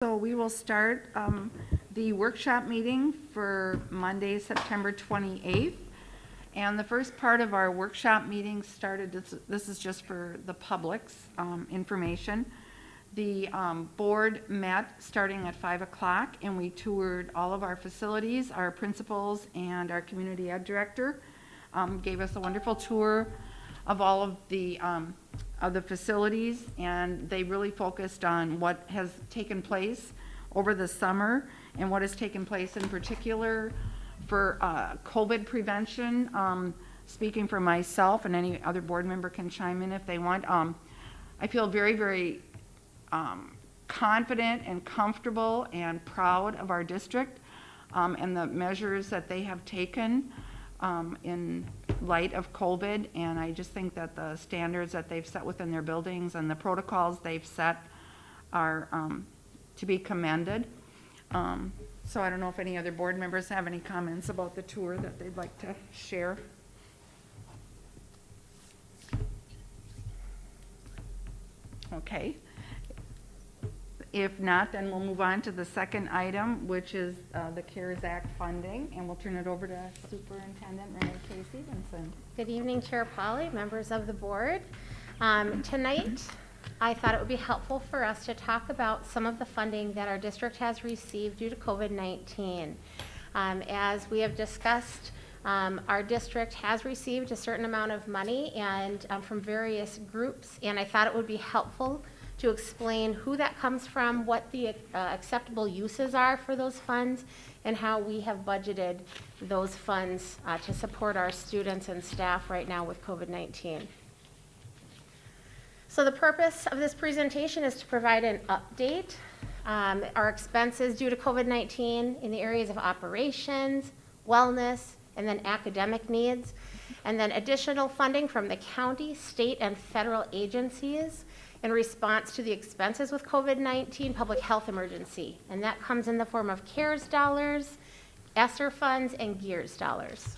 So we will start the workshop meeting for Monday, September 28th. And the first part of our workshop meeting started, this is just for the public's information. The board met starting at 5 o'clock, and we toured all of our facilities. Our principals and our community ed director gave us a wonderful tour of all of the facilities, and they really focused on what has taken place over the summer and what has taken place in particular for COVID prevention. Speaking for myself, and any other board member can chime in if they want, I feel very, very confident and comfortable and proud of our district and the measures that they have taken in light of COVID, and I just think that the standards that they've set within their buildings and the protocols they've set are to be commended. So I don't know if any other board members have any comments about the tour that they'd like to share. Okay. If not, then we'll move on to the second item, which is the CARES Act funding, and we'll turn it over to Superintendent Renee K. Stevenson. Good evening, Chair Polly, members of the board. Tonight, I thought it would be helpful for us to talk about some of the funding that our district has received due to COVID-19. As we have discussed, our district has received a certain amount of money and from various groups, and I thought it would be helpful to explain who that comes from, what the acceptable uses are for those funds, and how we have budgeted those funds to support our students and staff right now with COVID-19. So the purpose of this presentation is to provide an update. Our expenses due to COVID-19 in the areas of operations, wellness, and then academic needs, and then additional funding from the county, state, and federal agencies in response to the expenses with COVID-19 public health emergency. And that comes in the form of CARES dollars, ESSER funds, and GEARS dollars.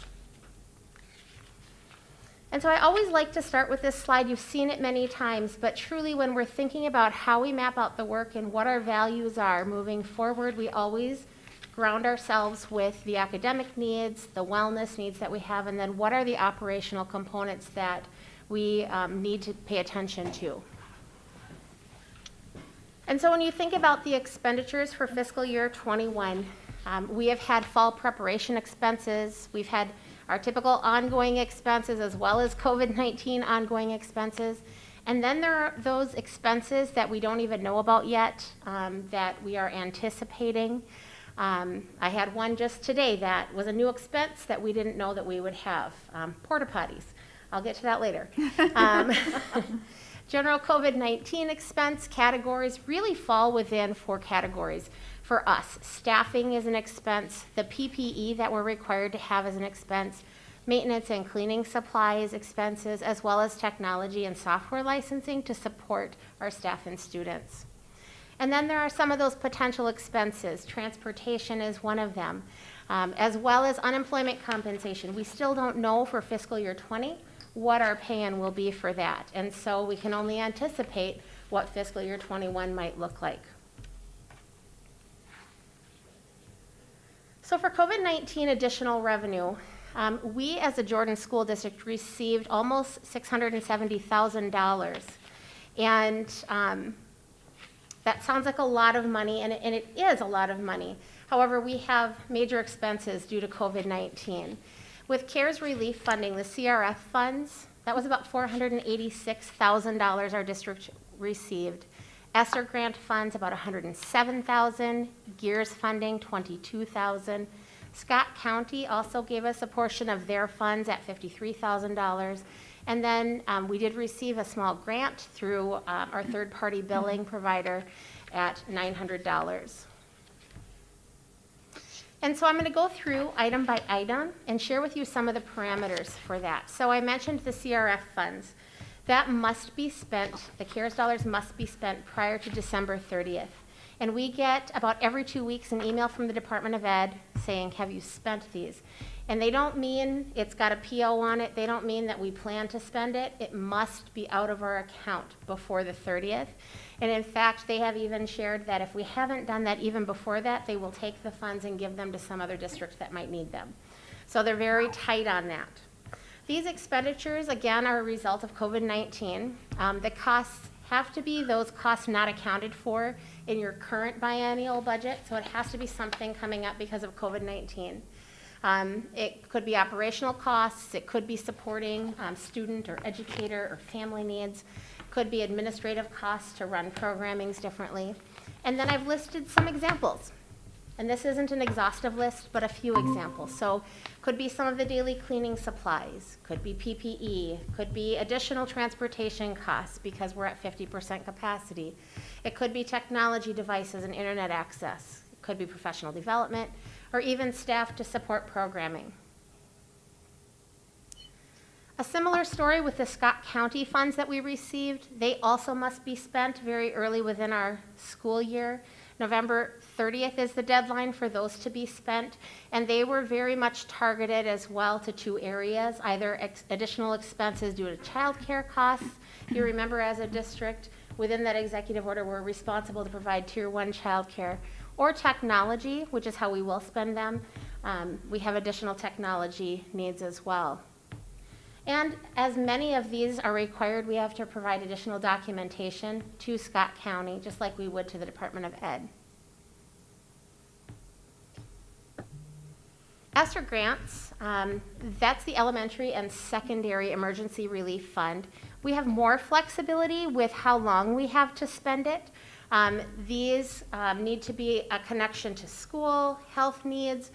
And so I always like to start with this slide. You've seen it many times, but truly when we're thinking about how we map out the work and what our values are moving forward, we always ground ourselves with the academic needs, the wellness needs that we have, and then what are the operational components that we need to pay attention to. And so when you think about the expenditures for fiscal year 21, we have had fall preparation expenses. We've had our typical ongoing expenses as well as COVID-19 ongoing expenses. And then there are those expenses that we don't even know about yet that we are anticipating. I had one just today that was a new expense that we didn't know that we would have. Porta potties. I'll get to that later. General COVID-19 expense categories really fall within 4 categories. For us, staffing is an expense, the PPE that we're required to have is an expense, maintenance and cleaning supplies expenses, as well as technology and software licensing to support our staff and students. And then there are some of those potential expenses. Transportation is one of them, as well as unemployment compensation. We still don't know for fiscal year 20 what our pay-in will be for that. And so we can only anticipate what fiscal year 21 might look like. So for COVID-19 additional revenue, we as a Jordan School District received almost $670,000. And that sounds like a lot of money, and it is a lot of money. However, we have major expenses due to COVID-19. With CARES relief funding, the CRF funds, that was about $486,000 our district received. ESSER grant funds, about $107,000. GEARS funding, $22,000. Scott County also gave us a portion of their funds at $53,000. And then we did receive a small grant through our third-party billing provider at $900. And so I'm going to go through item by item and share with you some of the parameters for that. So I mentioned the CRF funds. That must be spent, the CARES dollars must be spent prior to December 30th. And we get about every 2 weeks an email from the Department of Ed saying, have you spent these? And they don't mean it's got a PO on it. They don't mean that we plan to spend it. It must be out of our account before the 30th. And in fact, they have even shared that if we haven't done that even before that, they will take the funds and give them to some other district that might need them. So they're very tight on that. These expenditures, again, are a result of COVID-19. The costs have to be those costs not accounted for in your current biennial budget, so it has to be something coming up because of COVID-19. It could be operational costs, it could be supporting student or educator or family needs, could be administrative costs to run programmings differently. And then I've listed some examples. And this isn't an exhaustive list, but a few examples. So could be some of the daily cleaning supplies, could be PPE, could be additional transportation costs because we're at 50% capacity. It could be technology devices and internet access. It could be professional development, or even staff to support programming. A similar story with the Scott County funds that we received. They also must be spent very early within our school year. November 30th is the deadline for those to be spent, and they were very much targeted as well to two areas, either additional expenses due to childcare costs. If you remember, as a district, within that executive order, we're responsible to provide Tier 1 childcare, or technology, which is how we will spend them. We have additional technology needs as well. And as many of these are required, we have to provide additional documentation to Scott County, just like we would to the Department of Ed. As for grants, that's the elementary and secondary emergency relief fund. We have more flexibility with how long we have to spend it. These need to be a connection to school, health needs,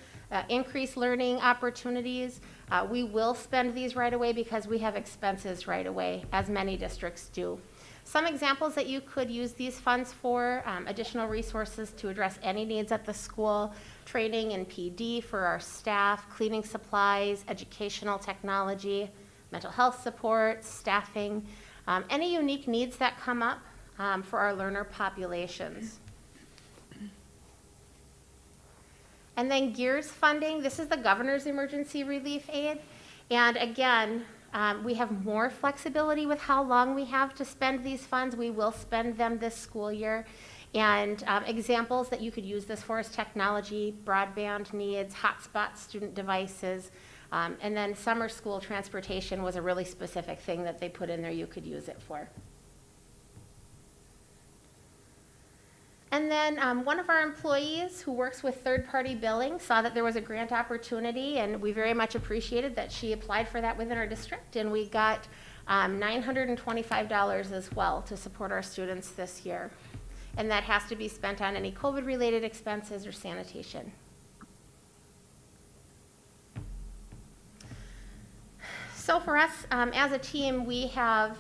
increased learning opportunities. We will spend these right away because we have expenses right away, as many districts do. Some examples that you could use these funds for: additional resources to address any needs at the school, training in PD for our staff, cleaning supplies, educational technology, mental health support, staffing, any unique needs that come up for our learner populations. And then GEARS funding, this is the Governor's Emergency Relief Aid. And again, we have more flexibility with how long we have to spend these funds. We will spend them this school year. And examples that you could use this for is technology, broadband needs, hotspot student devices, and then summer school transportation was a really specific thing that they put in there you could use it for. And then one of our employees who works with third-party billing saw that there was a grant opportunity, and we very much appreciated that she applied for that within our district, and we got $925 as well to support our students this year. And that has to be spent on any COVID-related expenses or sanitation. So for us, as a team, we have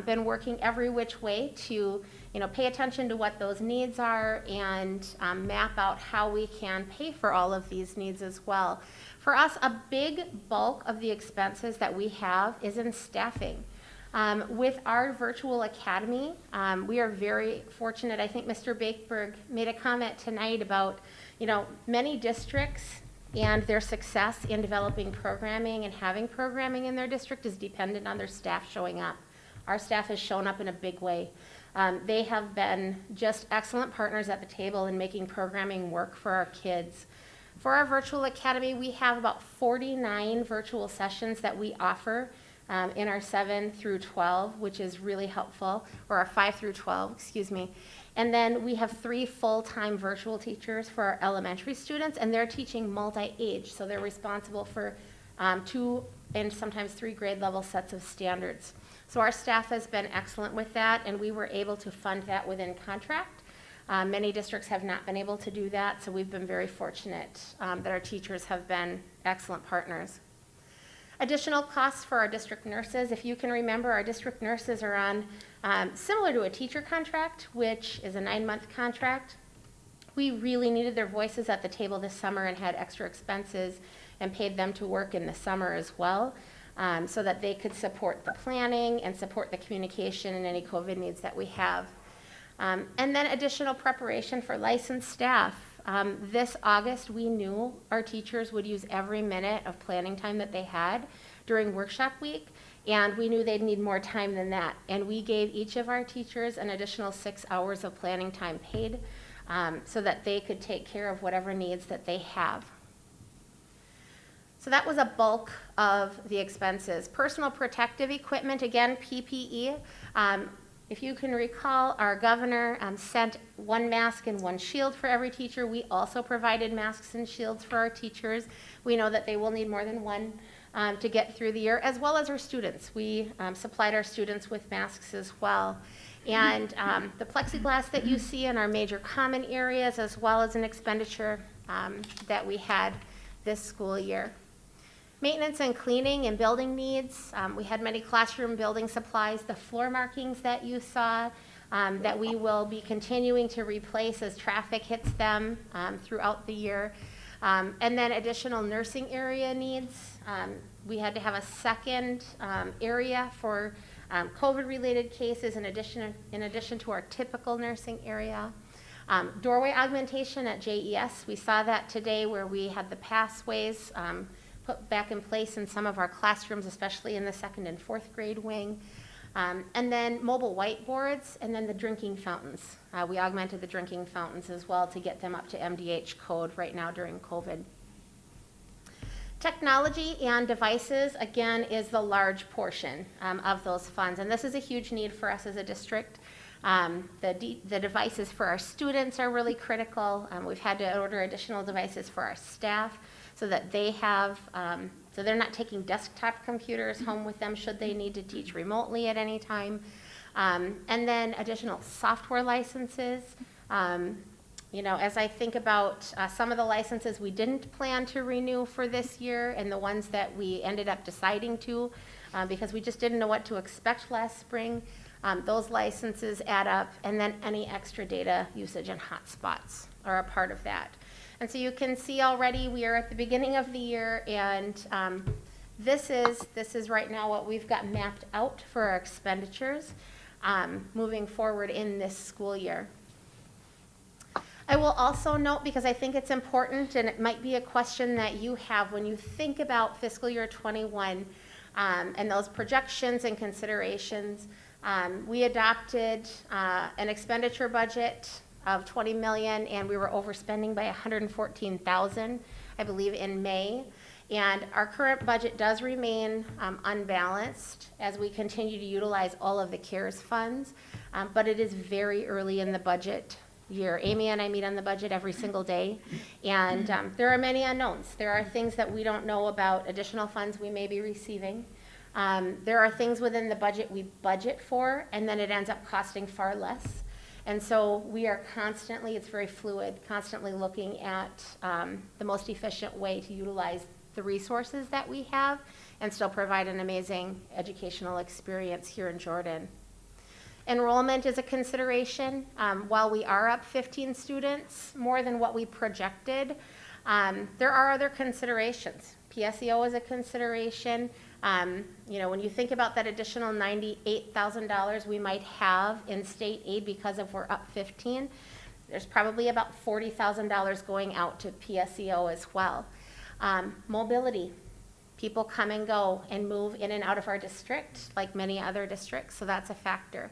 been working every which way to pay attention to what those needs are and map out how we can pay for all of these needs as well. For us, a big bulk of the expenses that we have is in staffing. With our virtual academy, we are very fortunate. I think Mr. Bakeberg made a comment tonight about, many districts and their success in developing programming and having programming in their district is dependent on their staff showing up. Our staff has shown up in a big way. They have been just excellent partners at the table in making programming work for our kids. For our virtual academy, we have about 49 virtual sessions that we offer in our 7 through 12, which is really helpful, or our 5 through 12, excuse me. And then we have 3 full-time virtual teachers for our elementary students, and they're teaching multi-age, so they're responsible for 2 and sometimes 3 grade level sets of standards. So our staff has been excellent with that, and we were able to fund that within contract. Many districts have not been able to do that, so we've been very fortunate that our teachers have been excellent partners. Additional costs for our district nurses. If you can remember, our district nurses are on similar to a teacher contract, which is a 9-month contract. We really needed their voices at the table this summer and had extra expenses and paid them to work in the summer as well, so that they could support the planning and support the communication and any COVID needs that we have. And then additional preparation for licensed staff. This August, we knew our teachers would use every minute of planning time that they had during workshop week, And we knew they'd need more time than that. And we gave each of our teachers an additional 6 hours of planning time paid so that they could take care of whatever needs that they have. So that was a bulk of the expenses. Personal protective equipment, again, PPE. If you can recall, our governor sent 1 mask and 1 shield for every teacher. We also provided masks and shields for our teachers. We know that they will need more than 1 to get through the year, as well as our students. We supplied our students with masks as well. And the plexiglass that you see in our major common areas, as well as an expenditure that we had this school year. Maintenance and cleaning and building needs. We had many classroom building supplies, the floor markings that you saw that we will be continuing to replace as traffic hits them throughout the year. And then additional nursing area needs. We had to have a second area for COVID-related cases in addition to our typical nursing area. Doorway augmentation at JES. We saw that today where we had the pathways put back in place in some of our classrooms, especially in the 2nd and 4th grade wing. And then mobile whiteboards, and then the drinking fountains. We augmented the drinking fountains as well to get them up to MDH code right now during COVID. Technology and devices, again, is the large portion of those funds. And this is a huge need for us as a district. The devices for our students are really critical. We've had to order additional devices for our staff so that they have, so they're not taking desktop computers home with them should they need to teach remotely at any time. And then additional software licenses. You know, as I think about some of the licenses we didn't plan to renew for this year and the ones that we ended up deciding to because we just didn't know what to expect last spring, those licenses add up, and then any extra data usage and hotspots are a part of that. And so you can see already we are at the beginning of the year, and this is right now what we've got mapped out for our expenditures moving forward in this school year. I will also note, because I think it's important, and it might be a question that you have when you think about fiscal year 21 and those projections and considerations, we adopted an expenditure budget of $20 million, and we were overspending by $114,000, I believe, in May. And our current budget does remain unbalanced as we continue to utilize all of the CARES funds, but it is very early in the budget year. Amy and I meet on the budget every single day, and there are many unknowns. There are things that we don't know about additional funds we may be receiving. There are things within the budget we budget for, and then it ends up costing far less. And so we are constantly, it's very fluid, constantly looking at the most efficient way to utilize the resources that we have and still provide an amazing educational experience here in Jordan. Enrollment is a consideration. While we are up 15 students, more than what we projected, there are other considerations. PSEO is a consideration. You know, when you think about that additional $98,000 we might have in state aid because of we're up 15, there's probably about $40,000 going out to PSEO as well. Mobility. People come and go and move in and out of our district like many other districts, so that's a factor.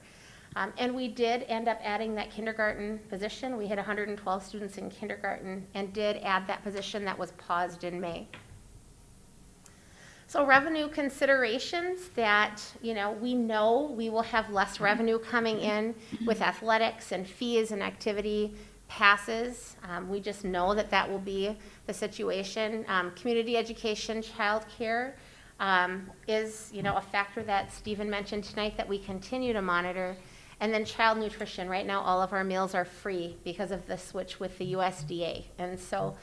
And we did end up adding that kindergarten position. We had 112 students in kindergarten and did add that position that was paused in May. So revenue considerations that, you know we will have less revenue coming in with athletics and fees and activity passes. We just know that that will be the situation. Community education, childcare is, a factor that Stephen mentioned tonight that we continue to monitor. And then child nutrition. Right now, all of our meals are free because of the switch with the USDA. And so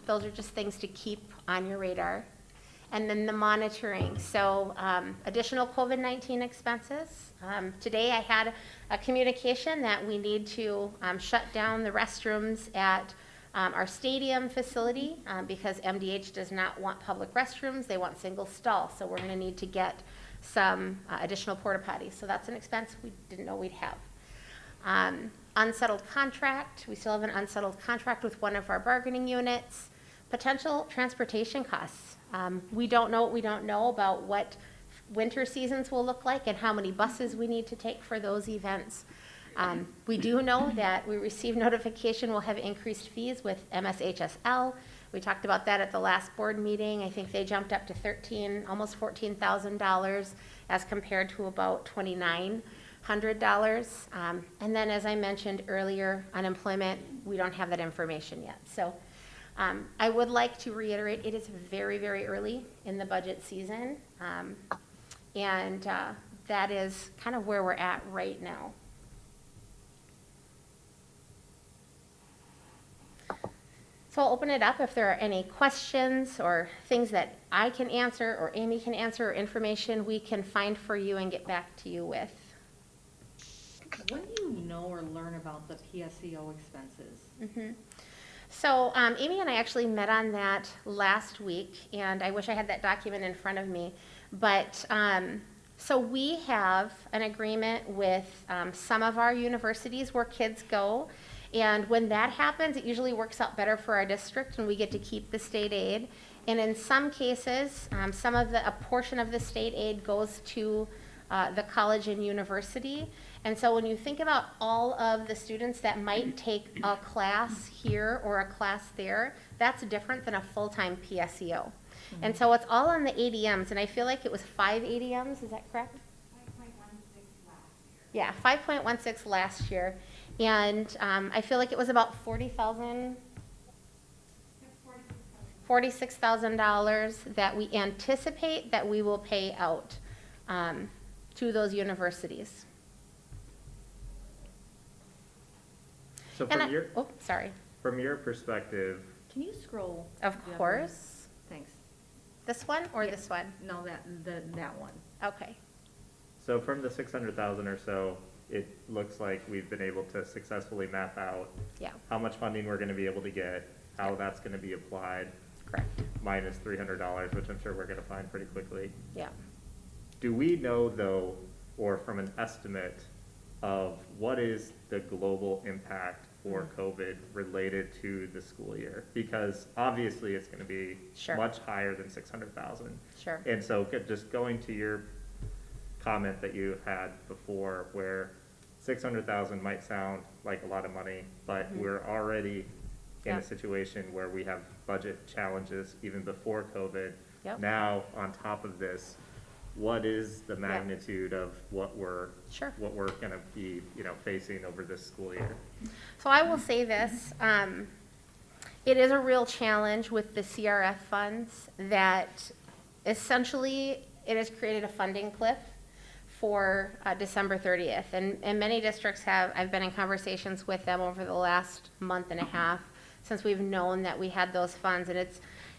those are just things to keep on your radar. And then the monitoring. So additional COVID-19 expenses. Today I had a communication that we need to shut down the restrooms at our stadium facility because MDH does not want public restrooms. They want single stall. So we're going to need to get some additional porta potties. So that's an expense we didn't know we'd have. Unsettled contract. We still have an unsettled contract with one of our bargaining units. Potential transportation costs. We don't know what we don't know about what winter seasons will look like and how many buses we need to take for those events. We do know that we received notification we'll have increased fees with MSHSL. We talked about that at the last board meeting. I think they jumped up to almost $14,000 as compared to about $2,900. And then, as I mentioned earlier, unemployment, we don't have that information yet. So I would like to reiterate, it is very, very early in the budget season. And that is kind of where we're at right now. So I'll open it up if there are any questions or things that I can answer or Amy can answer or information we can find for you and get back to you with. When do you know or learn about the PSEO expenses? Mm-hmm. So Amy and I actually met on that last week, and I wish I had that document in front of me. But so we have an agreement with some of our universities where kids go. And when that happens, it usually works out better for our district and we get to keep the state aid. And in some cases, a portion of the state aid goes to the college and university. And so when you think about all of the students that might take a class here or a class there, that's different than a full-time PSEO. Mm-hmm. And so it's all on the ADMs, and I feel like it was 5 ADMs, is that correct? 5.16 last year. Yeah, 5.16 last year. And I feel like it was about $46,000 that we anticipate that we will pay out to those universities. So from your perspective, Can you scroll? Of the other course. one? Thanks. This one or Yeah. this one? No, that one. Okay. so from the 600,000 or so, it looks like we've been able to successfully map out Yeah, how much funding we're gonna be able to get, how that's gonna be applied, correct. minus $300, which I'm sure we're gonna find pretty quickly. Yeah. Do we know though, or from an estimate of what is the global impact for COVID related to the school year? Because obviously it's gonna be Sure. much higher than 600,000. Sure. And so just going to your comment that you had before, where 600,000 might sound like a lot of money, but we're already in Yeah. a situation where we have budget challenges even before COVID. Yep. Now, on top of this, what is the magnitude of what we're Sure. gonna be, facing over this school year? So I will say this, it is a real challenge with the CRF funds that essentially it has created a funding cliff for December 30th. And many districts I've been in conversations with them over the last month and a half since we've known that we had those funds. And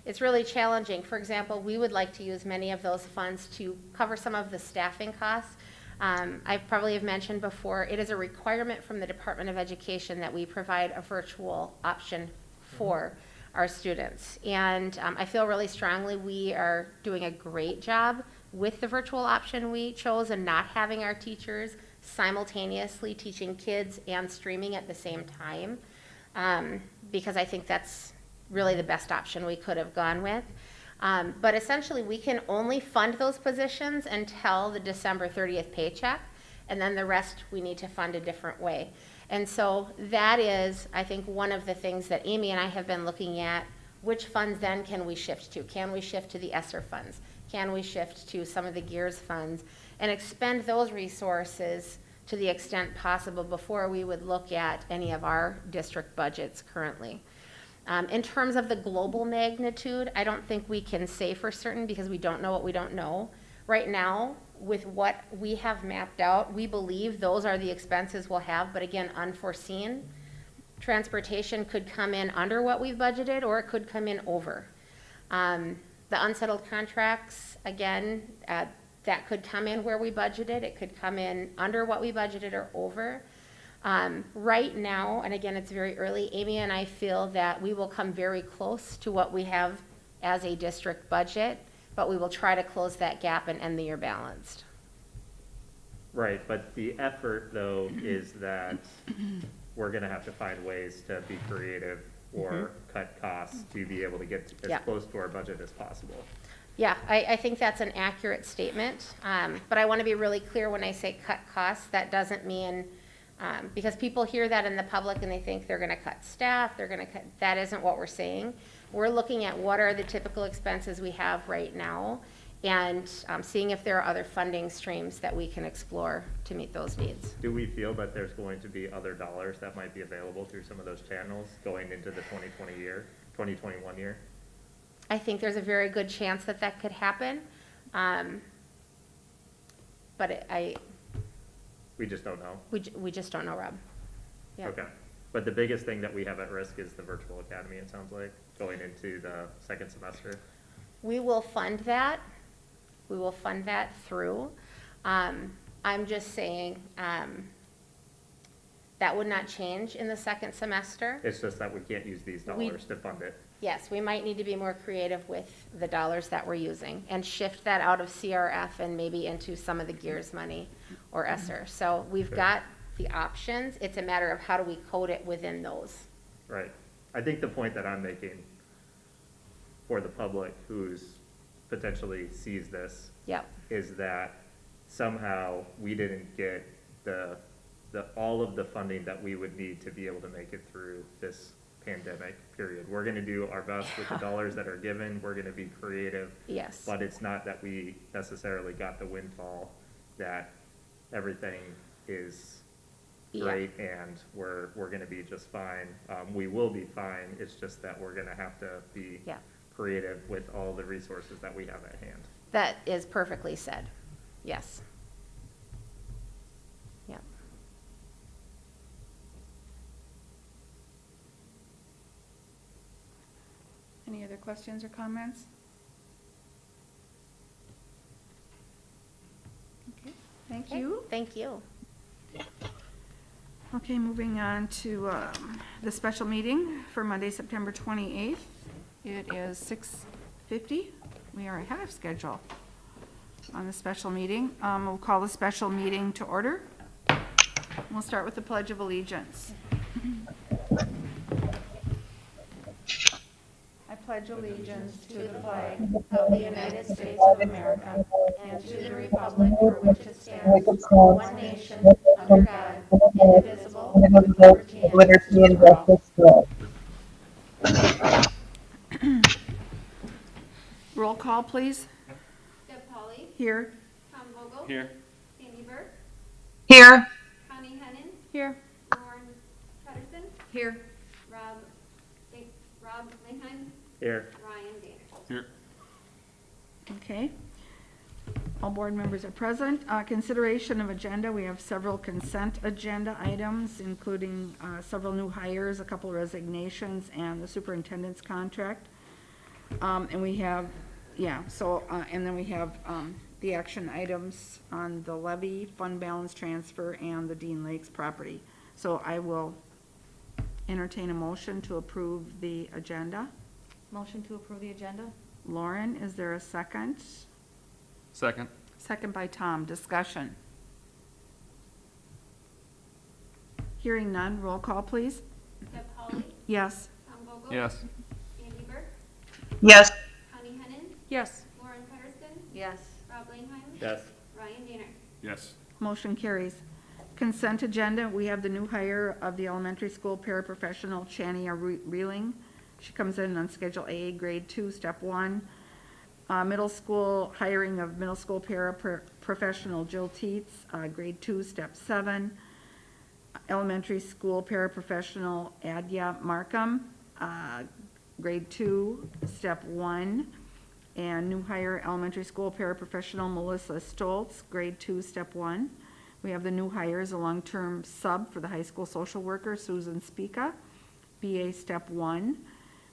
it's really challenging. For example, we would like to use many of those funds to cover some of the staffing costs. I probably have mentioned before, it is a requirement from the Department of Education that we provide a virtual option for our students. And I feel really strongly we are doing a great job with the virtual option we chose and not having our teachers simultaneously teaching kids and streaming at the same time, because I think that's really the best option we could have gone with. But essentially, we can only fund those positions until the December 30th paycheck, and then the rest we need to fund a different way. And so that is, I think, one of the things that Amy and I have been looking at. Which funds then can we shift to? Can we shift to the ESSER funds? Can we shift to some of the GEARS funds and expend those resources to the extent possible before we would look at any of our district budgets currently? In terms of the global magnitude, I don't think we can say for certain because we don't know what we don't know. Right now, with what we have mapped out, we believe those are the expenses we'll have, but again, unforeseen. Transportation could come in under what we've budgeted, or it could come in over. The unsettled contracts, again, that could come in where we budgeted. It could come in under what we budgeted or over. Right now, and again, it's very early, Amy and I feel that we will come very close to what we have as a district budget, but we will try to close that gap and end the year balanced. Right, but the effort, though, is that we're gonna have to find ways to be creative or cut costs to be able to get as Yeah. close to our budget as possible. Yeah, I think that's an accurate statement, but I want to be really clear when I say cut costs, that doesn't mean, because people hear that in the public and they think they're gonna cut staff, they're gonna cut, that isn't what we're saying. We're looking at what are the typical expenses we have right now, and seeing if there are other funding streams that we can explore to meet those needs. Do we feel that there's going to be other dollars that might be available through some of those channels going into the 2021 year? I think there's a very good chance that that could happen, but We just don't know. we just don't know, Rob. Yeah. Okay. But the biggest thing that we have at risk is the virtual academy, it sounds like, going into the second semester. We will fund that. We will fund that through. I'm just saying, that would not change in the second semester. It's just that we can't use these dollars to fund it. Yes, we might need to be more creative with the dollars that we're using and shift that out of CRF and maybe into some of the GEARS money or ESSER. So we've Okay. got the options. It's a matter of how do we code it within those. Right. I think the point that I'm making for the public who's potentially sees this Yep, is that somehow we didn't get all of the funding that we would need to be able to make it through this pandemic period. We're gonna do our best with the dollars that are given, we're gonna be creative, yes. but it's not that we necessarily got the windfall, that everything is Yeah. great and we're gonna be just fine. We will be fine, it's just that we're gonna have to be Yeah. creative with all the resources that we have at hand. That is perfectly said. Yes. Yep. Any other questions or comments? Okay, thank Okay, you. Thank you. Okay, moving on to the special meeting for Monday, September 28th. It is 6:50. We are ahead of schedule on the special meeting. We'll call the special meeting to order. We'll start with the Pledge of Allegiance. I pledge allegiance to the flag Of the United States of America and to the republic for which it stands, one nation, under God, indivisible, with liberty and justice for all. Roll call, please. Deb Pauley, Here. Tom Vogel. Here. Sandy Burke, Here. Connie Hennin, Here. Lauren Patterson, Here. Rob Leheim, Here, Ryan Danner. Here. Okay. All board members are present. Consideration of agenda, we have several consent agenda items, including several new hires, a couple resignations, and the superintendent's contract. And we have, and then we have the action items on the levy, fund balance transfer, and the Dean Lakes property. So I will entertain a motion to approve the agenda. Motion to approve the agenda? Lauren, is there a second? Second. Second by Tom. Discussion. Hearing none. Roll call, please. Deb Pauley, Yes. Tom Vogel. Yes. Sandy Burke, Yes. Connie Hennin, Yes. Lauren Patterson, Yes. Rob Leheim. yes, Ryan Danner. Yes. Motion carries. Consent agenda, we have the new hire of the elementary school paraprofessional, Chania Reeling. She comes in on Schedule A, Grade 2, Step 1. Middle school, hiring of middle school paraprofessional Jill Teets, Grade 2, Step 7. Elementary school paraprofessional Adya Markham, Grade 2, Step 1. And new hire elementary school paraprofessional Melissa Stoltz, Grade 2, Step 1. We have the new hires, a long-term sub for the high school social worker, Susan Spica, BA Step 1.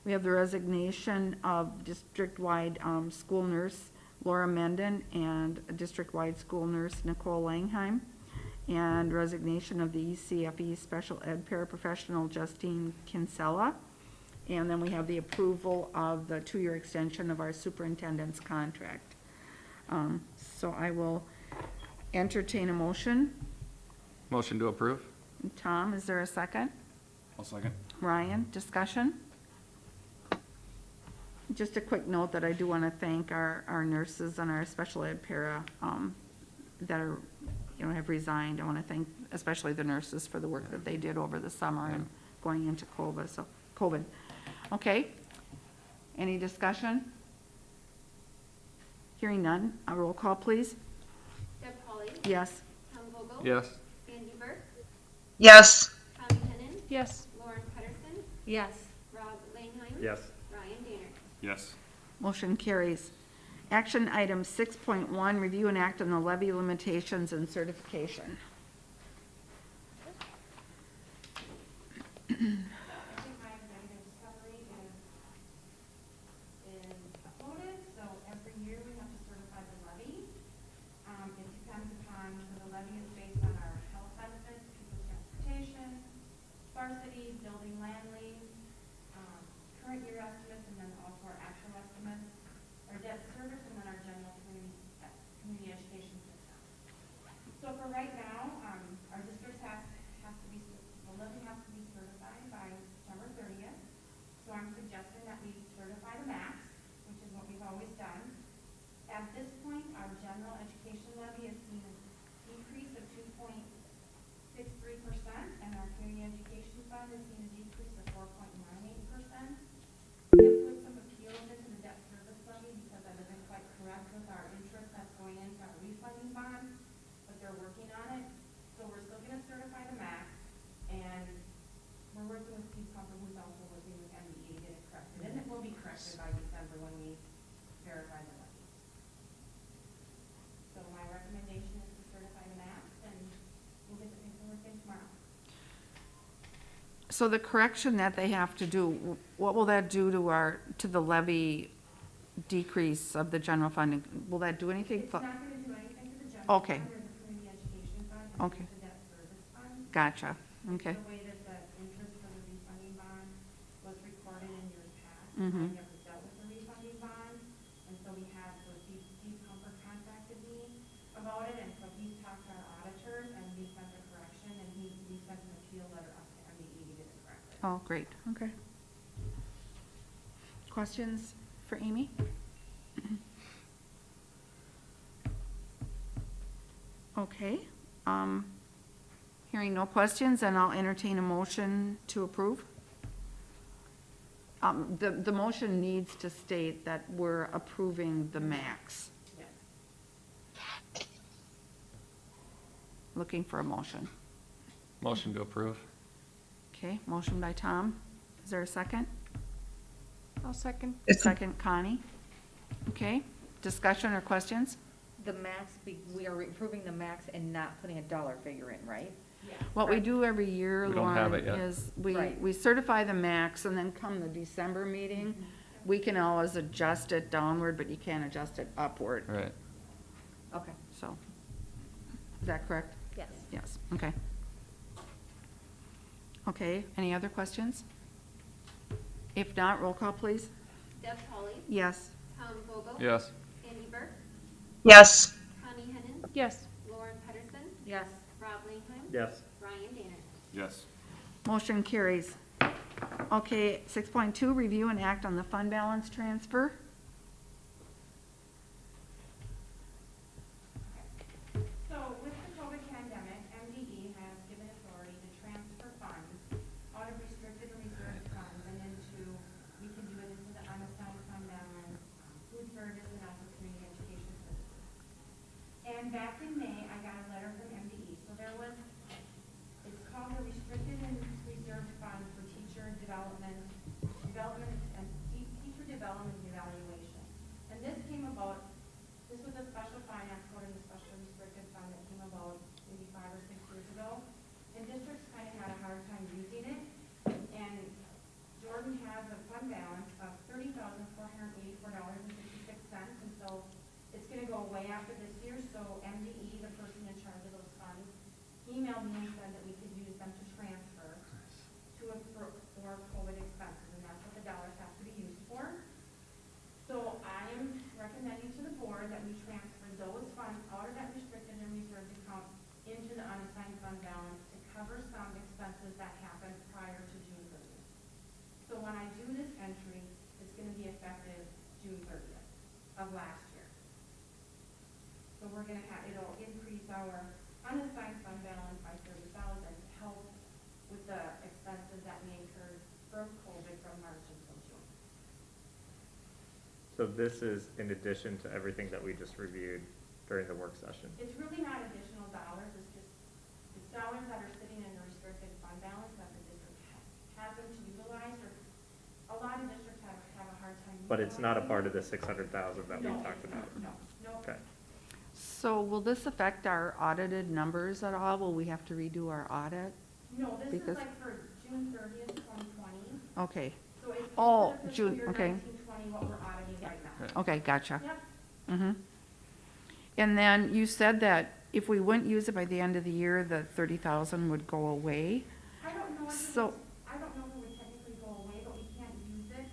We have the resignation of district-wide school nurse Laura Menden and district-wide school nurse Nicole Langheim, and resignation of the ECFE special ed paraprofessional Justine Kinsella. And then we have the approval of the 2-year extension of our superintendent's contract. So I will entertain a motion. Motion to approve? Tom, is there a second? I'll second. Ryan, discussion? Just a quick note that I do want to thank our nurses and our special ed para that are, have resigned. I want to thank especially the nurses for the work that they did over the summer and going into COVID. Okay. Any discussion? Hearing none. A roll call, please. Deb Pauley, Yes. Tom Vogel, Yes. Sandy Burke, yes, Tommy Hennon, Yes. Lauren Pedersen, Yes. Rob Langheim. Yes. Ryan Danner. Yes. Motion carries. Action item 6.1, review and act on the levy limitations and certification. I think my executive summary is uploaded, so every year we have to certify the levy. It depends upon, so the levy is based on our health benefits, people's transportation, sparsity, building land lease, current year estimates, and then also our actual estimates, our debt service, and then our general community education system. So for right now, our district has to be, the levy has to be certified by September 30th. So I'm suggesting that we certify the max, which is what we've always done. At this point, our general education levy has seen a decrease of 2.63%, and our community education fund has seen a decrease of 4.98%. We have put some appeals into the debt service levy because I wasn't quite correct with our interest that's going into our refunding bond, but they're working on it. So we're still gonna certify the max, and we're working with Steve Pumper, who's also working with MDE to get it corrected, and it will be corrected by December when we verify the levy. So my recommendation is to certify the max, and we'll get the paperwork in tomorrow. So the correction that they have to do, what will that do to the levy decrease of the general fund? Will that do anything? It's not gonna do anything to the general Okay. fund or the community education fund, it's Okay. just the debt service fund. Gotcha. Okay. The way that the interest for the refunding bond was recorded in years past, Mhm. I never dealt with the refunding bond, and so we had, so Steve Comfort contacted me about it, and so he's talked to our auditors, and we sent a correction, and we sent an appeal letter up to MDE to get it corrected. Oh, great. Okay. Questions for Amy? Okay. Hearing no questions, then I'll entertain a motion to approve. The motion needs to state that we're approving the max. Yes. Looking for a motion. Motion to approve. Okay, motion by Tom. Is there a second? I'll second. it's, Second, Connie. Okay, discussion or questions? The max, we are approving the max and not putting a dollar figure in, right? Yes. What we do every year, We don't have Lauren, it yet. is Right. we certify the max, and then come the December meeting, we can always adjust it downward, but you can't adjust it upward, Right. Okay. so. Is that correct? Yes. Yes, okay. Okay, any other questions? If not, roll call, please. Deb Pauley, Yes. Tom Vogel. Yes. Sandy Burke, yes, Tommy Hennon, Yes. Lauren Pedersen, Yes. Rob Langheim. Yes. Ryan Danner. Yes. Motion carries. Okay, 6.2, review and act on the fund balance transfer. So with the COVID pandemic, MDE has given authority to transfer funds out of restricted and reserved funds and into, we can do it into the unassigned fund balance, food service, and also community education services. And back in May, I got a letter from MDE, so there was, it's called the restricted and reserved fund for teacher development and teacher development evaluation. And this came about, this was a special finance code and a special restricted fund that came about maybe 5 or 6 years ago. And districts kind of had a hard time using it. And Jordan has a fund balance of $30,484.56. And so it's going to go way after this year. So MDE, the person in charge of those funds, emailed me and said that we could use them to transfer for COVID expenses. And that's what the dollars have to be used for. So I am recommending to the board that we transfer those funds out of that restricted and reserved account into the unassigned fund balance to cover some expenses that happened prior to June 30th. So when I do this entry, it's gonna be effective June 30th of last year. So we're gonna have, it'll increase our unassigned fund balance by 30,000 to help with the expenses that we incurred from COVID from March until June. So this is in addition to everything that we just reviewed during the work session. It's really not additional dollars, it's dollars that are sitting in the restricted fund balance that the district hasn't utilized, or a lot of districts have a hard time. But it's not a utilizing part it. of the 600,000 that we No, talked about. No, no. Okay. So will this affect our audited numbers at all? Will we have to redo our audit? No, this is Because- like for June 30th, 2020. Okay, So it's Oh, for the fiscal June, year okay. 1920, what we're auditing right now. okay, gotcha. Yep. Mm-hmm. And then you said that if we wouldn't use it by the end of the year, the 30,000 would go away. I don't know if So- I don't know if it would technically go away, but we can't use it.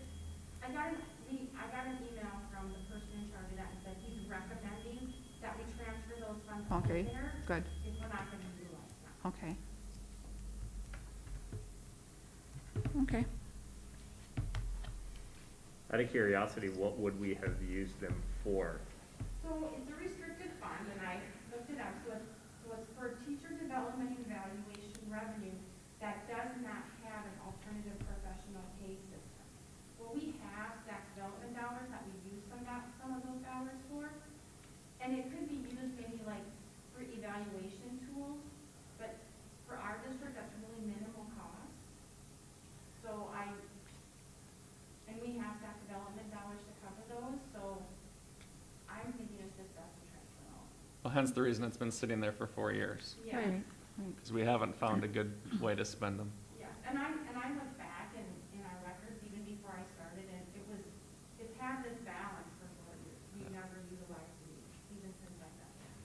I got an email from the person in charge of that and said he's recommending that we transfer those funds Okay, in there good, if we're not gonna utilize them. okay. Okay, Out of curiosity, what would we have used them for? So it's a restricted fund, and I looked it up, so it's for teacher development and evaluation revenue that does not have an alternative professional pay system. Well, we have staff development dollars that we use some of those dollars for, and it could be used maybe like for evaluation tools, but for our district, that's really minimal cost. So and we have staff development dollars to cover those, so I'm thinking it's just best to transfer all. Well, hence the reason it's been sitting there for 4 years, Yeah, right. because we haven't found a good way to spend them. yeah, and I looked back in our records even before I started, and it's had this balance for 4 years. We never utilized it even since I've been there.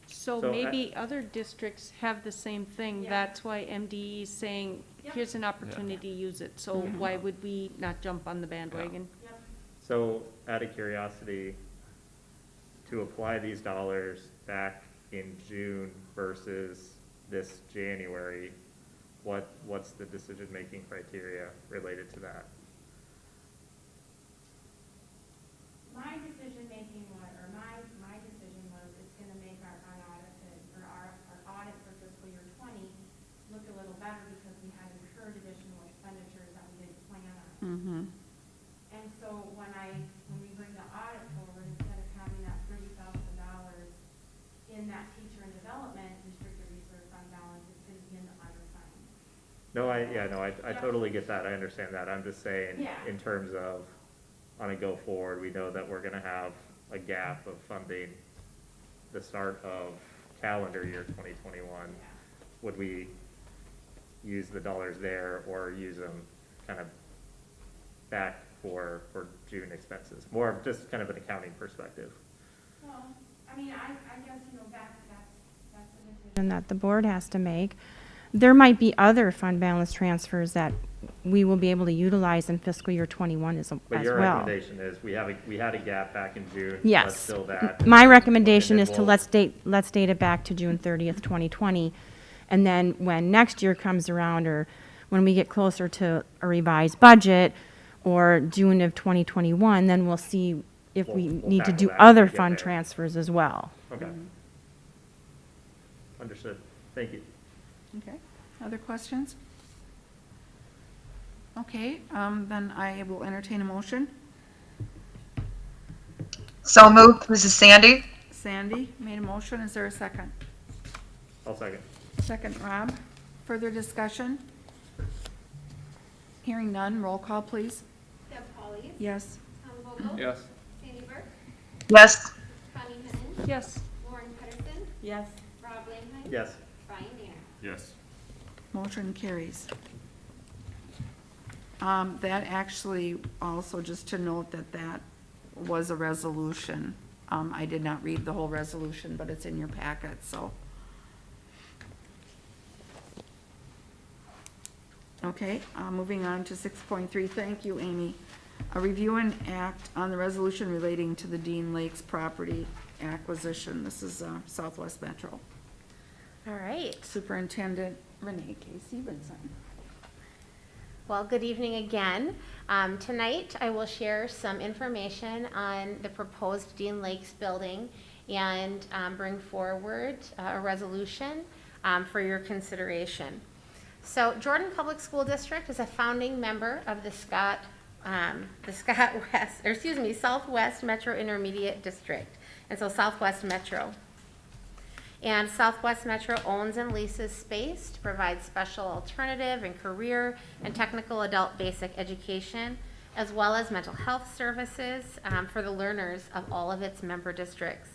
So So maybe other districts have the same thing. Yeah. That's why MDE is saying, Yep. here's an opportunity to use it. So Mhm. why would we not jump on the bandwagon? Yep, So out of curiosity, to apply these dollars back in June versus this January, what's the decision-making criteria related to that? my decision-making was, or my decision was, it's gonna make our unaudited, or our audit for fiscal year 20 look a little better because we had incurred additional expenditures that we didn't plan on. Mm-hmm. And so when we bring the audit forward, instead of having that $30,000 in that teacher and development restricted reserve fund balance, it's gonna be in the unassigned. No, I totally get that, I understand that, I'm just saying, Yeah. in terms of, on a go forward, we know that we're gonna have a gap of funding the start of calendar year 2021. Yeah. Would we use the dollars there or use them kind of back for June expenses? More of just kind of an accounting perspective. Well, I mean, I guess, that's the decision. decision that the board has to make. There might be other fund balance transfers that we will be able to utilize in fiscal year 21 as But as your well. recommendation is, we had a gap back in June. Let's Yes. fill that. My recommendation And is then to we'll- let's date it back to June 30th, 2020. And then when next year comes around, or when we get closer to a revised budget, or June of 2021, then we'll see if we We'll need to tackle do that when other we get fund there. transfers as well. Okay. Understood. Thank you. Okay, other questions? Okay, then I will entertain a motion. So moved, Mrs. Sandy? Sandy made a motion, is there a second? I'll second. Second, Rob. Further discussion? Hearing none, roll call, please. Deb Pauley, Yes. Tom Vogel, Yes. Sandy Burke, Yes. Connie Hennon, Yes. Lauren Pedersen, Yes. Rob Langheim. Yes. Brian Danner. Yes. Motion carries. That actually, also just to note that was a resolution. I did not read the whole resolution, but it's in your packet, so. Okay, moving on to 6.3, thank you, Amy. A review and act on the resolution relating to the Dean Lakes property acquisition. This is Southwest Metro. All right. Superintendent Renee K. Stevenson. Well, good evening again. Tonight, I will share some information on the proposed Dean Lakes building and bring forward a resolution for your consideration. So Jordan Public School District is a founding member of the Southwest Metro Intermediate District, and so Southwest Metro. And Southwest Metro owns and leases space to provide special alternative and career and technical adult basic education, as well as mental health services for the learners of all of its member districts.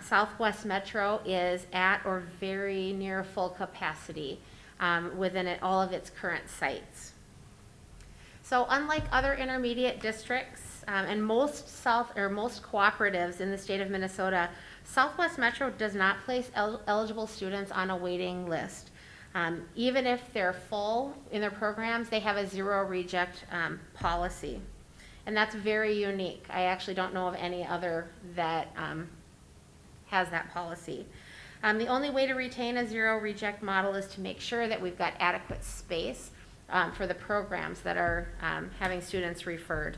Southwest Metro is at or very near full capacity within all of its current sites. So unlike other intermediate districts and most cooperatives in the state of Minnesota, Southwest Metro does not place eligible students on a waiting list. Even if they're full in their programs, they have a zero reject policy. And that's very unique. I actually don't know of any other that has that policy. The only way to retain a zero reject model is to make sure that we've got adequate space for the programs that are having students referred.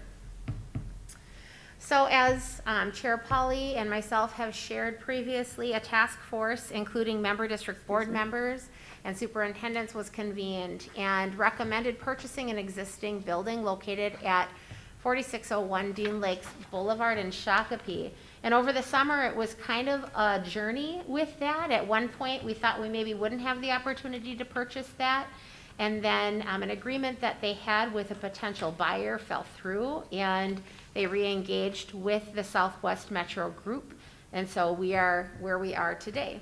So as Chair Polly and myself have shared previously, a task force, including member district board members and superintendents, was convened and recommended purchasing an existing building located at 4601 Dean Lakes Boulevard in Shakopee. And over the summer, it was kind of a journey with that. At one point, we thought we maybe wouldn't have the opportunity to purchase that. And then an agreement that they had with a potential buyer fell through, and they re-engaged with the Southwest Metro Group. And so we are where we are today.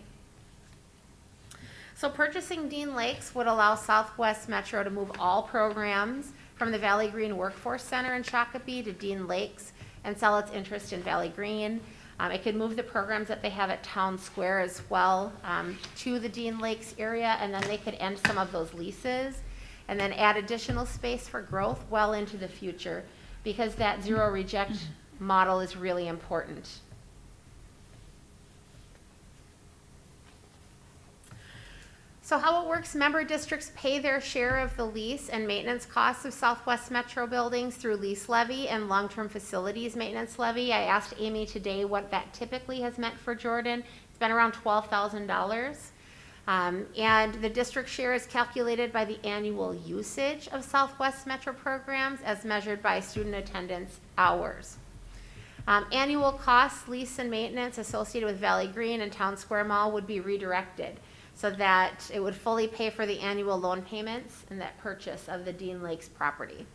So purchasing Dean Lakes would allow Southwest Metro to move all programs from the Valley Green Workforce Center in Shakopee to Dean Lakes and sell its interest in Valley Green. It could move the programs that they have at Town Square as well to the Dean Lakes area, and then they could end some of those leases and then add additional space for growth well into the future, because that zero reject model is really important. So how it works, member districts pay their share of the lease and maintenance costs of Southwest Metro buildings through lease levy and long-term facilities maintenance levy. I asked Amy today what that typically has meant for Jordan. It's been around $12,000. And the district share is calculated by the annual usage of Southwest Metro programs as measured by student attendance hours. Annual costs, lease and maintenance associated with Valley Green and Town Square Mall would be redirected so that it would fully pay for the annual loan payments and that purchase of the Dean Lakes property.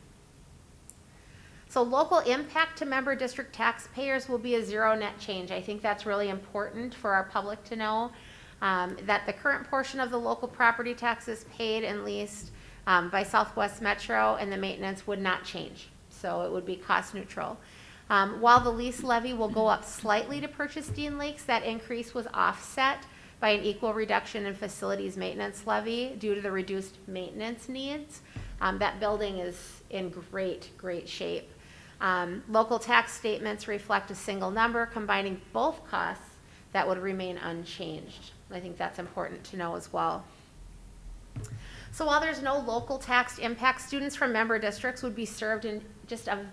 So local impact to member district taxpayers will be a zero net change. I think that's really important for our public to know, that the current portion of the local property taxes paid and leased by Southwest Metro and the maintenance would not change. So it would be cost neutral. While the lease levy will go up slightly to purchase Dean Lakes, that increase was offset by an equal reduction in facilities maintenance levy due to the reduced maintenance needs. That building is in great shape. Local tax statements reflect a single number combining both costs that would remain unchanged. I think that's important to know as well. So while there's no local tax impact, students from member districts would be served in just a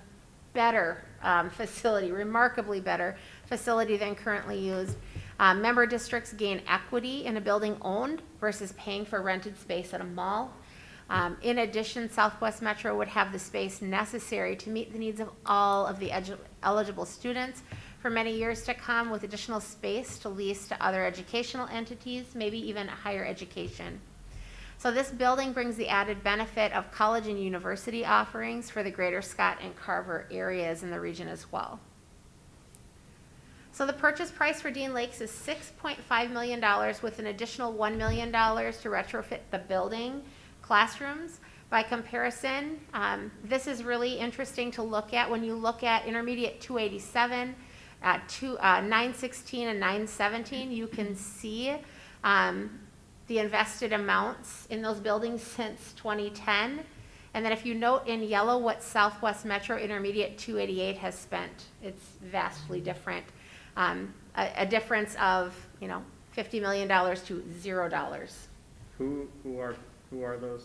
better facility, remarkably better facility than currently used. Member districts gain equity in a building owned versus paying for rented space at a mall. In addition, Southwest Metro would have the space necessary to meet the needs of all of the eligible students for many years to come, with additional space to lease to other educational entities, maybe even higher education. So this building brings the added benefit of college and university offerings for the greater Scott and Carver areas in the region as well. So the purchase price for Dean Lakes is $6.5 million with an additional $1 million to retrofit the building, classrooms. By comparison, this is really interesting to look at when you look at intermediate 287, 916 and 917, you can see the invested amounts in those buildings since 2010. And then if you note in yellow what Southwest Metro Intermediate 288 has spent, it's vastly different. A difference of, $50 million to $0. Who are those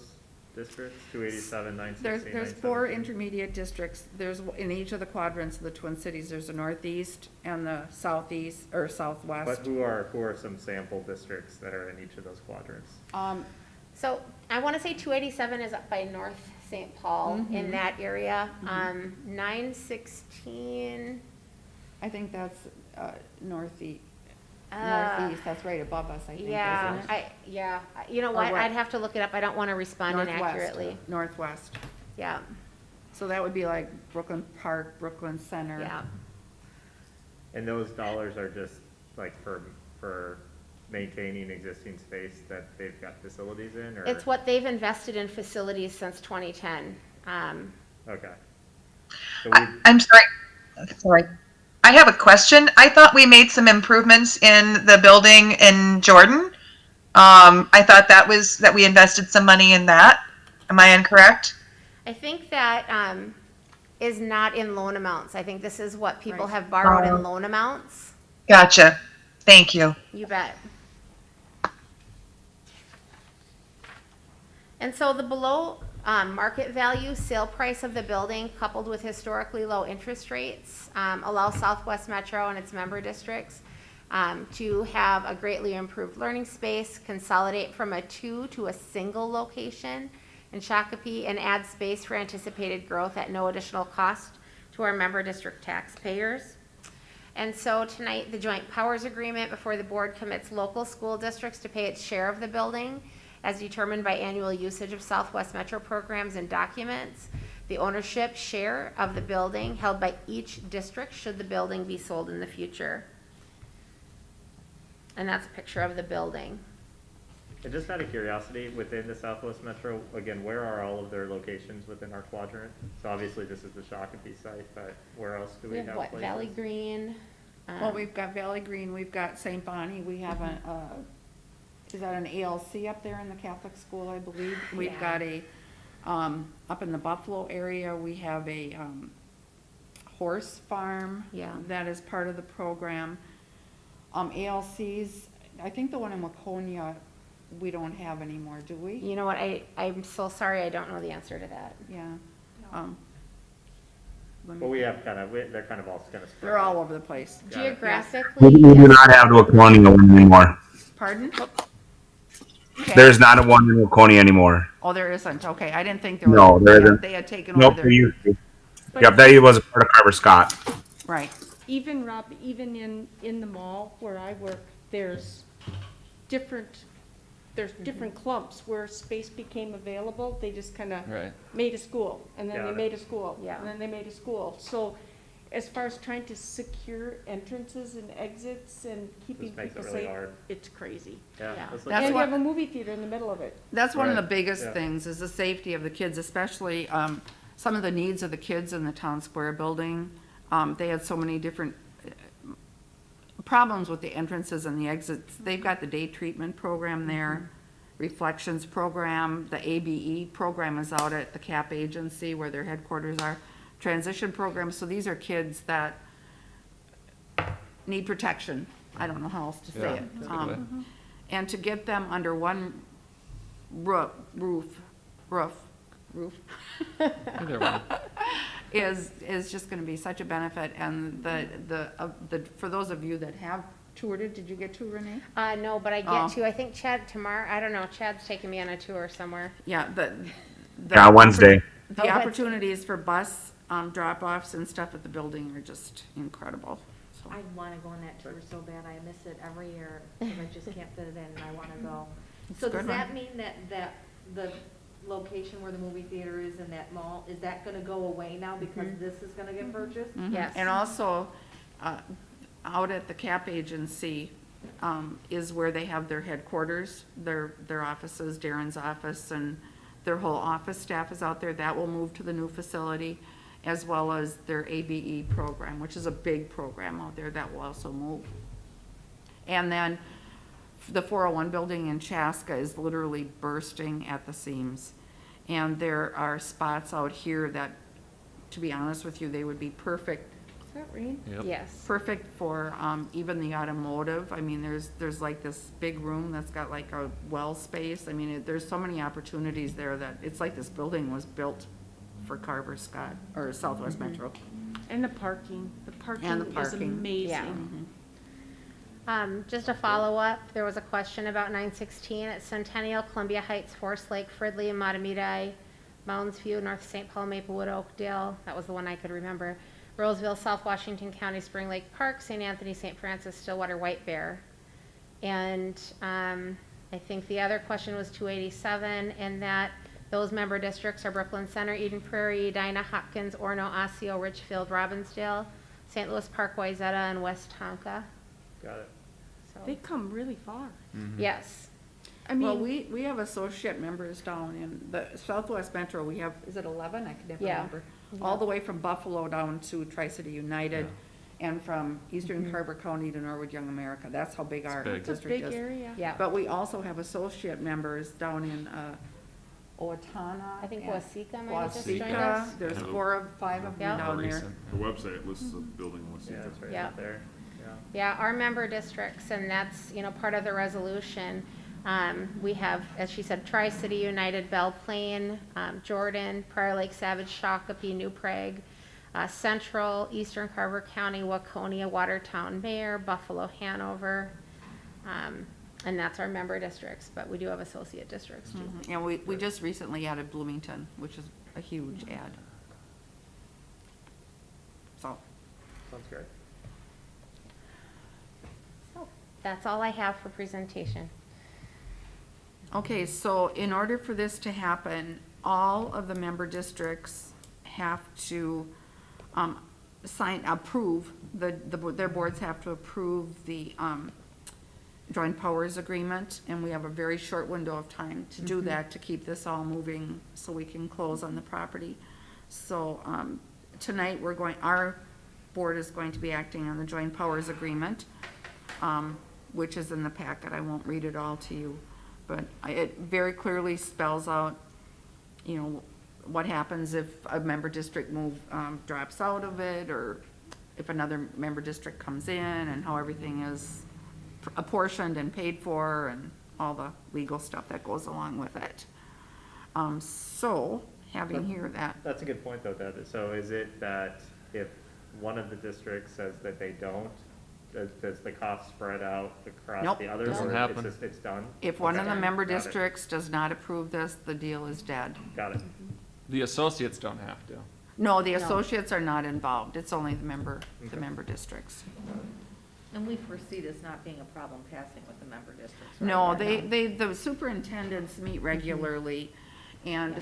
districts? 287, 960, There's four 917? intermediate districts. There's, in each of the quadrants of the Twin Cities, there's the northeast and the southeast, or But southwest. who are some sample districts that are in each of those quadrants? So I want to say 287 is up by North St. Paul in that area. 916, I think that's northeast, that's right above us, I think, yeah, isn't it? you know Or what, what? I'd have to look it up. I don't want to respond inaccurately. Northwest. Yeah, So that would be like Brooklyn Park, Brooklyn Center. yeah. And those dollars are just like for maintaining existing space that they've got facilities in, or? It's what they've invested in facilities since 2010. Okay. So I'm sorry. Sorry. I have a question. I thought we made some improvements in the building in Jordan. I thought that we invested some money in that. Am I incorrect? I think that is not in loan amounts. I think this is what people Right. have borrowed Oh. in loan amounts. Gotcha. Thank you. You bet. And so the below market value sale price of the building, coupled with historically low interest rates, allow Southwest Metro and its member districts to have a greatly improved learning space, consolidate from a 2 to a single location in Shakopee, and add space for anticipated growth at no additional cost to our member district taxpayers. And so tonight, the joint powers agreement before the board commits local school districts to pay its share of the building as determined by annual usage of Southwest Metro programs and documents. The ownership share of the building held by each district should the building be sold in the future. And that's a picture of the building. And just out of curiosity, within the Southwest Metro, again, where are all of their locations within our quadrant? So obviously this is the Shakopee site, but where else do we have What, places? Valley Green? Well, we've got Valley Green, we've got St. Bonnie, we have is that an ALC up there in the Catholic school, I believe? We've Yeah. got a, up in the Buffalo area, we have a, horse farm. Yeah. That is part of the program. ALCs, I think the one in Waconia, we don't have anymore, do we? You know what, I'm so sorry, I don't know the answer to that. Yeah. Let me- Well, we have they're kind of all kind of spread They're all out. over the place. Got it. Geographically, We do yes. not have Waconia anymore. Pardon? Okay. There's not a one in Waconia anymore. Oh, there isn't, okay, I didn't think there was. No, there Yeah, isn't. They had taken over Nope, their. they used to. Yep, that was a part of Carver Scott. Right, Even, Rob, even in the mall where I work, there's different clumps where space became available. They just kind of Right. made a school, and then Got they it. made a school, Yeah. and then they made a school. So as far as trying to secure entrances and exits and keeping This makes it people really safe, hard. it's crazy. Yeah. Yeah. let's look That's And you what- have a movie theater in the middle of it. that's one of the Right. biggest Yeah. things, is the safety of the kids, especially, some of the needs of the kids in the town square building. They had so many different problems with the entrances and the exits. They've got the day treatment program there, reflections program, the ABE program is out at the CAP agency where their headquarters are, transition program, so these are kids that need protection. I don't know how else to say Yeah, it. that's a good way. And to get them under one roof, Either one. is just gonna be such a benefit, and for those of you that have toured it, did you get to, Renee? No, but I Oh. get to, I think Chad tomorrow, I don't know, Chad's taking me on a tour somewhere. Yeah, Yeah, Wednesday. The Okay. opportunities for bus, drop-offs and stuff at the building are just incredible, so. I wanna go on that tour so bad, I miss it every year, because I just can't fit it in, and I wanna go. It's So a good does that one. mean that the location where the movie theater is in that mall, is that gonna go away now because this is gonna get purchased? Mhm. Yes. And also, out at the CAP agency, is where they have their headquarters, their offices, Darren's office, and their whole office staff is out there. That will move to the new facility, as well as their ABE program, which is a big program out there that will also move. And then the 401 building in Chaska is literally bursting at the seams. And there are spots out here that, to be honest with you, they would be perfect that Reen? Yep. Yes. Perfect for, even the automotive. I mean, there's like this big room that's got like a well space. I mean, there's so many opportunities there that it's like this building was built for Carver Scott, or Southwest Metro. And the parking is parking. amazing. Yeah. Just a follow-up, there was a question about 916 at Centennial, Columbia Heights, Forest Lake, Fridley, Matamidi, Mounds View, North St. Paul, Maplewood, Oakdale. That was the one I could remember. Roseville, South Washington County, Spring Lake Park, St. Anthony, St. Francis, Stillwater, White Bear. And I think the other question was 287, and that those member districts are Brooklyn Center, Eden Prairie, Edina, Hopkins, Orono, Osseo, Richfield, Robbinsdale, St. Louis Park, Wayzata, and West Tonka. Got it. So, They come really far. yes. I Well, mean, we have associate members down in the Southwest Metro. We have, is it 11? I can never Yeah. remember. All the way from Buffalo down to Tri-City United, and from Eastern Carver County to Norwood Young America. That's how big our big. it's a district big is. area. Yeah. But we also have associate members down in Owatonna. I think and Wasika might have just joined Wasika. us. There's Yeah. 5 of them Yeah. down there. Recent. The website lists the building was. Yeah, that's right Yeah. up there. Yeah. Yeah, our member districts, and that's, part of the resolution. We have, as she said, Tri-City United, Belle Plaine, Jordan, Prior Lake, Savage, Shakopee, New Prague, Central, Eastern Carver County, Waconia, Watertown, Mayor, Buffalo, Hanover. And that's our member districts, but we do have associate districts too. And we just recently added Bloomington, which is a huge add. So, Sounds great. So that's all I have for presentation. okay, so in order for this to happen, all of the member districts have to approve, their boards have to approve the joint powers agreement, and we have a very short window of time to do that, to keep this all moving so we can close on the property. So tonight, our board is going to be acting on the joint powers agreement, which is in the packet. I won't read it all to you, but it very clearly spells out, what happens if a member district drops out of it, or if another member district comes in, and how everything is apportioned and paid for, and all the legal stuff that goes along with it. So, having here that, That's a good point though, Deb. So is it that if one of the districts says that they don't, does the cost spread out across Nope. the others? Doesn't or happen. It's just, it's done? if one of Okay. the member Got it. districts does not approve this, the deal is dead. Got it. The associates don't have to. No, the associates are not involved. It's only the member Okay. districts. And we foresee this not being a problem passing with the member districts, right? No, the superintendents meet regularly, and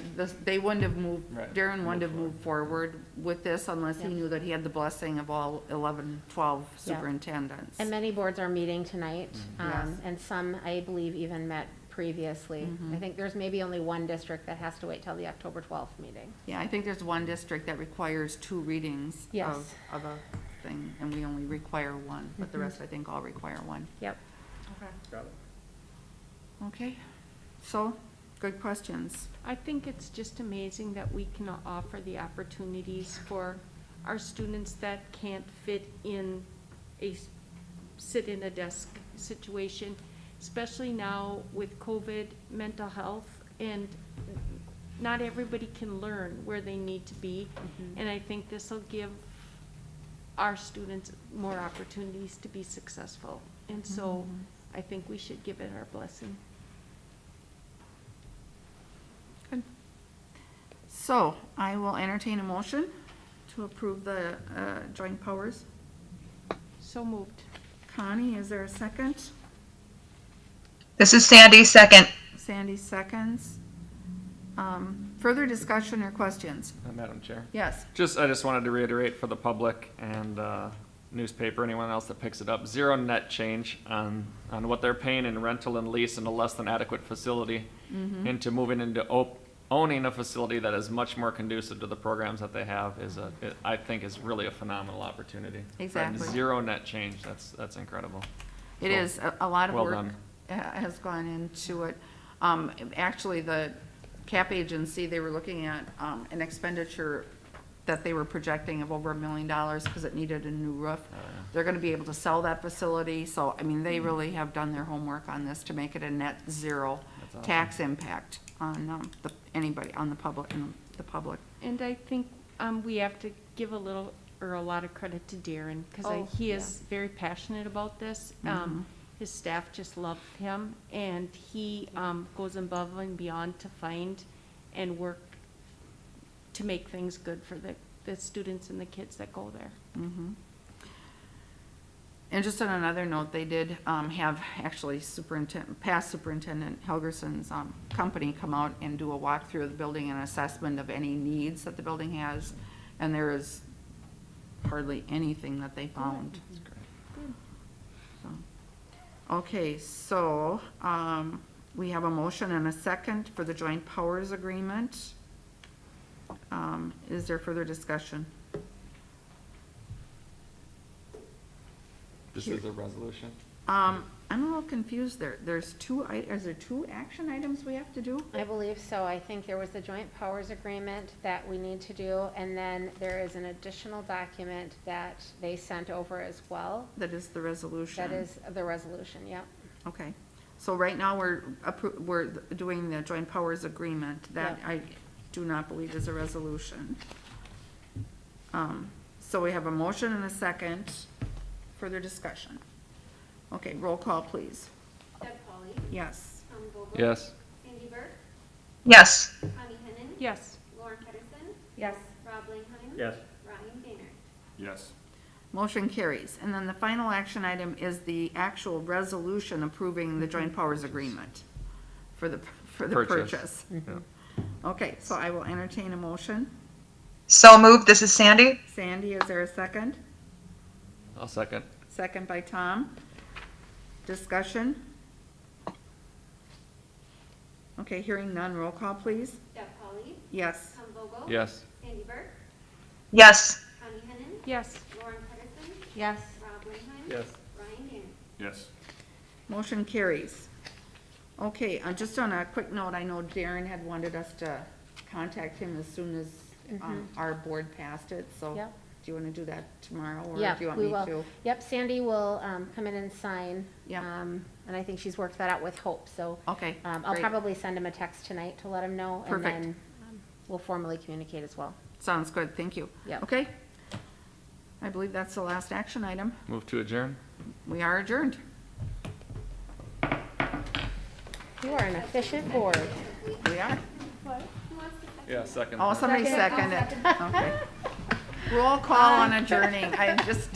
they wouldn't have moved, Right. Darren wouldn't have moved forward with this unless he Yeah. knew that he had the blessing of all 11, 12 Yeah. superintendents. And many boards are meeting tonight, Yes. and some, I believe, even met previously. I think there's maybe only one district that has to wait till the October 12th meeting. Yeah, I think there's one district that requires 2 readings Yes. of a thing, and we only require 1, but the rest, I think, all require 1. Yep. Got it. Okay, so, good questions. I think it's just amazing that we can offer the opportunities for our students that can't sit in a desk situation, especially now with COVID, mental health, and not everybody can learn where they need to be. And I think this will give our students more opportunities to be successful. And so I think we should give it our blessing. So, I will entertain a motion to approve the joint powers. So moved. Connie, is there a second? This is Sandy, second. Sandy seconds. Further discussion or questions? Madam Chair. Yes. I just wanted to reiterate for the public and newspaper, anyone else that picks it up, zero net change on what they're paying in rental and lease in a less than adequate facility into moving into owning a facility that is much more conducive to the programs that they have I think is really a phenomenal opportunity. And Exactly. zero net change, that's incredible. It So, is, a lot of well work done. has gone into it. Actually, the CAP agency, they were looking at an expenditure that they were projecting of over $1 million because it needed a new roof. Oh, yeah. They're gonna be able to sell that facility, so, I mean, they really have done their homework on this to make it a net zero That's awesome. tax impact on, anybody, on the public, And I think, we have to give a little, or a lot of credit to Darren, because Oh, he is very passionate about this. His staff just love him, and he, goes above and beyond to find and work to make things good for the students and the kids that go there. And just on another note, they did have actually past Superintendent Helgerson's company come out and do a walkthrough of the building and assessment of any needs that the building has, and there is hardly anything that they found. So, okay, so we have a motion and a second for the joint powers agreement. Is there further discussion? This is a resolution. I'm a little confused there. Is there two action items we have to do? I believe so. I think there was the joint powers agreement that we need to do, and then there is an additional document that they sent over as well. That is the resolution. That is the resolution, yep. Okay, so right now we're doing the joint powers agreement. That Yep. I do not believe is a resolution. So we have a motion and a second. Further discussion. Okay, roll call, please. Deb Pauley, Yes. Tom Vogel. Yes. Sandy Burke, Yes. Connie Hennon. Yes. Lauren Pedersen, Yes. Rob Langheim. Yes. Ryan Daner. Yes. Motion carries. And then the final action item is the actual resolution approving the joint powers agreement for the Purchase. purchase. Okay, so I will entertain a motion. So moved. This is Sandy. Sandy, is there a second? I'll second. Second by Tom. Discussion? Okay, hearing none, roll call, please. Deb Pauley, Yes. Tom Vogel. Yes. Sandy Burke, Yes. Connie Hennon. Yes. Lauren Pedersen, Yes. Rob Langheim. Yes. Ryan Daner. Yes. Motion carries. Okay, just on a quick note, I know Darren had wanted us to contact him as soon as our board passed it, so Yep. do you want to do that tomorrow, or Yeah, do you want we me will. to? Yep, Sandy will come in and sign. Yep. And I think she's worked that out with Hope, so. Okay, I'll great. probably send him a text tonight to let him know. Perfect. And then we'll formally communicate as well. Sounds good, thank you. Yep. Okay. I believe that's the last action item. Move to adjourn. We are adjourned. You are an efficient board. We are. Yeah, second. Oh, somebody seconded. Okay. Roll call on adjourning. I just,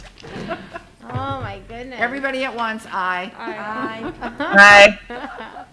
Oh, my goodness. everybody at once, aye. Aye. Aye.